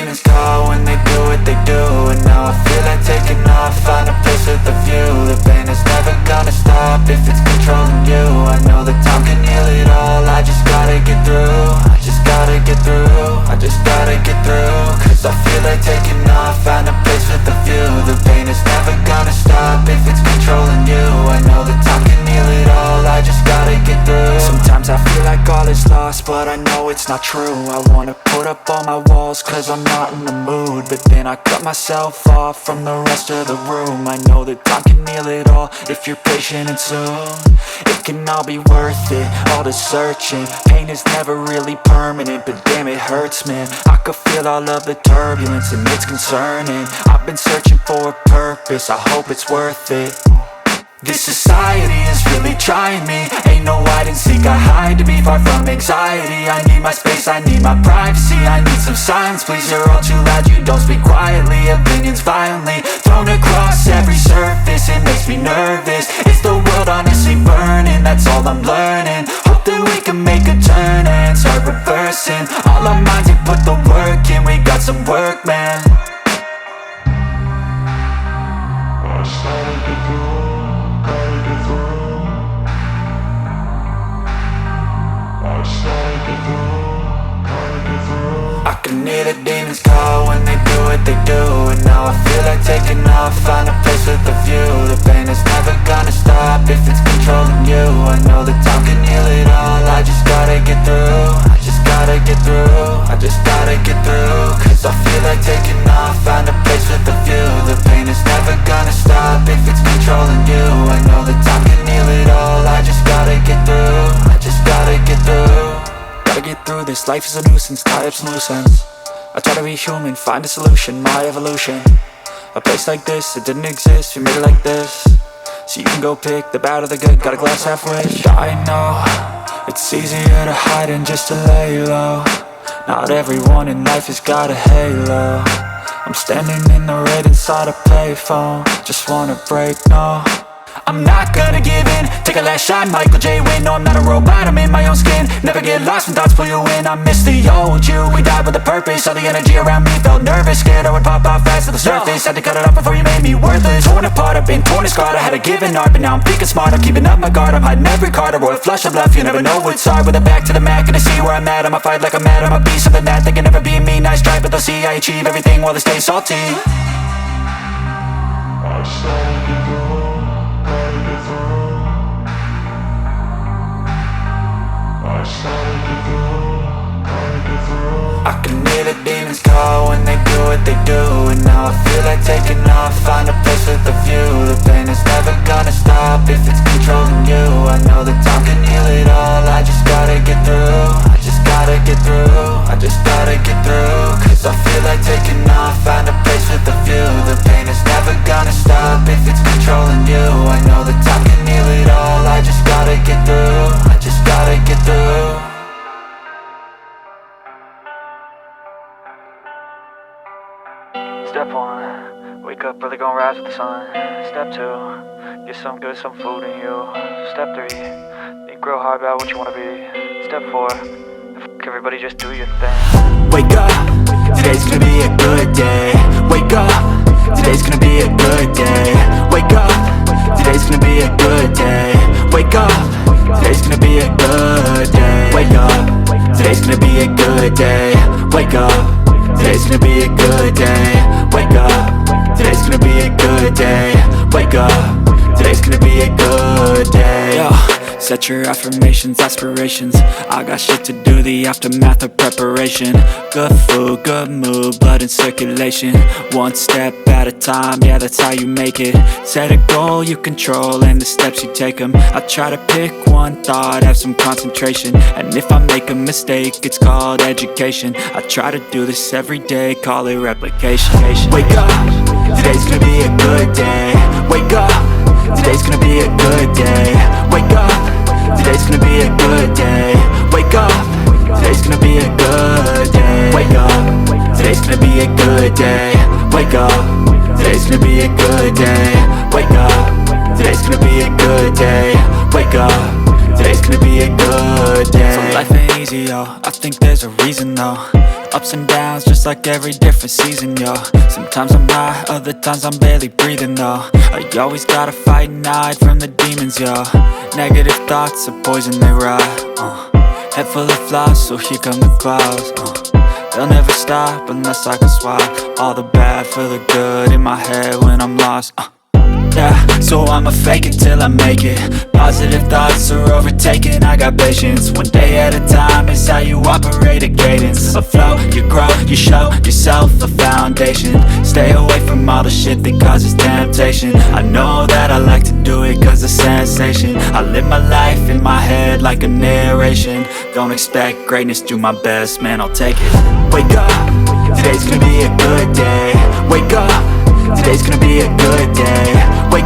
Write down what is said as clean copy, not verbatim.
demons call when they do what they do. And now I feel like taking off, find a place with a view. The pain is never gonna stop if it's controlling you. I know that time can heal it all, I just gotta get through. I just gotta get through, I just gotta get through. Cause I feel like taking off, find a place with a view. The pain is never gonna stop if it's controlling you. I know that time can heal it all, I just gotta get through. Sometimes I feel like all is lost, but I know it's not true. I wanna put up all my walls cause I'm not in the mood, but then I cut myself off from the rest of the room. I know that time can heal it all if you're patient and soon. It can all be worth it, all the searching. Pain is never really permanent, but damn it hurts, man. I could feel all of the turbulence and it's concerning. I've been searching for a purpose, I hope it's worth it. This society is really trying me. Ain't no hide and seek, I hide to be far from anxiety. I need my space, I need my privacy. I need some silence, please, you're all too loud. You don't speak quietly, opinions violently thrown across every surface. It makes me nervous, is the world honestly burning? That's all I'm learning. Hope that we can make a turn and start reversing. All our minds, we put the work in, we got some work, man. I started to go. I can hear the demons call when they do what they do. And now I feel like taking off, find a place with a view. The pain is never gonna stop if it's controlling you. I know that time can heal it all, I just gotta get through. I just gotta get through, I just gotta get through. Cause I feel like taking off, find a place with a view. The pain is never gonna stop if it's controlling you. I know that time can heal it all, I just gotta get through. I just gotta get through. Gotta get through this, life is a nuisance, tie up some loose ends. I try to be human, find a solution, my evolution. A place like this, it didn't exist, we made it like this. So you can go pick the bad or the good, got a glass halfway. I know, it's easier to hide than just to lay low. Not everyone in life has got a halo. I'm standing in the red inside a payphone, just wanna break, no. I'm not gonna give in, take a last shot, Michael J. Win. No, I'm not a robot, I'm in my own skin. Never get lost when thoughts pull you in. I miss the old you, we died with a purpose. All the energy around me felt nervous, scared I would pop off fast to the surface. Had to cut it off before you made me worthless. Torn apart, I've been torn and scarred. I had a given art, but now I'm thinking smart. I'm keeping up my guard, I'm hiding every card. A royal flush of love, you never know what's hard. With a back to the mat, gonna see where I'm at. I'ma fight like I'm mad, I'ma be something that they can never be me. Nice try, but they'll see I achieve everything while they stay salty. I started to go. I can hear the demons call when they do what they do. And now I feel like taking off, find a place with a view. The pain is never gonna stop if it's controlling you. I know that time can heal it all, I just gotta get through. I just gotta get through, I just gotta get through. Cause I feel like taking off, find a place with a view. The pain is never gonna stop if it's controlling you. I know that time can heal it all, I just gotta get through. I just gotta get through. Step 1, wake up early, gon' rise with the sun. Step 2, get some good, some food in you. Step 3, think real hard about what you wanna be. Step 4, everybody just do your thing. Wake up, today's gonna be a good day. Wake up, today's gonna be a good day. Wake up, today's gonna be a good day. Wake up, today's gonna be a good day. Wake up, today's gonna be a good day. Wake up. Today's gonna be a good day. Wake up. Today's gonna be a good day. Wake up. Today's gonna be a good day. Yo, set your affirmations, aspirations. I got shit to do, the aftermath of preparation. Good food, good mood, blood in circulation. One step at a time, yeah, that's how you make it. Set a goal you control and the steps you take them. I try to pick one thought, have some concentration. And if I make a mistake, it's called education. I try to do this every day, call it replication. Wake up, today's gonna be a good day. Wake up, today's gonna be a good day. Wake up, today's gonna be a good day. Wake up, today's gonna be a good day. Wake up, today's gonna be a good day. Wake up, today's gonna be a good day. Wake up, today's gonna be a good day. Wake up, today's gonna be a good day. So life ain't easy, yo, I think there's a reason though. ups and downs, just like every different season, yo. Sometimes I'm high, other times I'm barely breathing, though. I always gotta fight and hide from the demons, yo. Negative thoughts are poison, they rot. Head full of flies, so here come the clouds. They'll never stop unless I can swap all the bad for the good in my head when I'm lost. Yeah, so I'ma fake it till I make it. Positive thoughts are overtaken, I got patience. One day at a time is how you operate a cadence. A flow, you grow, you show yourself a foundation. Stay away from all the shit that causes temptation. I know that I like to do it cause it's sensation. I live my life in my head like a narration. Don't expect greatness, do my best, man, I'll take it. Wake up, today's gonna be a good day. Wake up, today's gonna be a good day.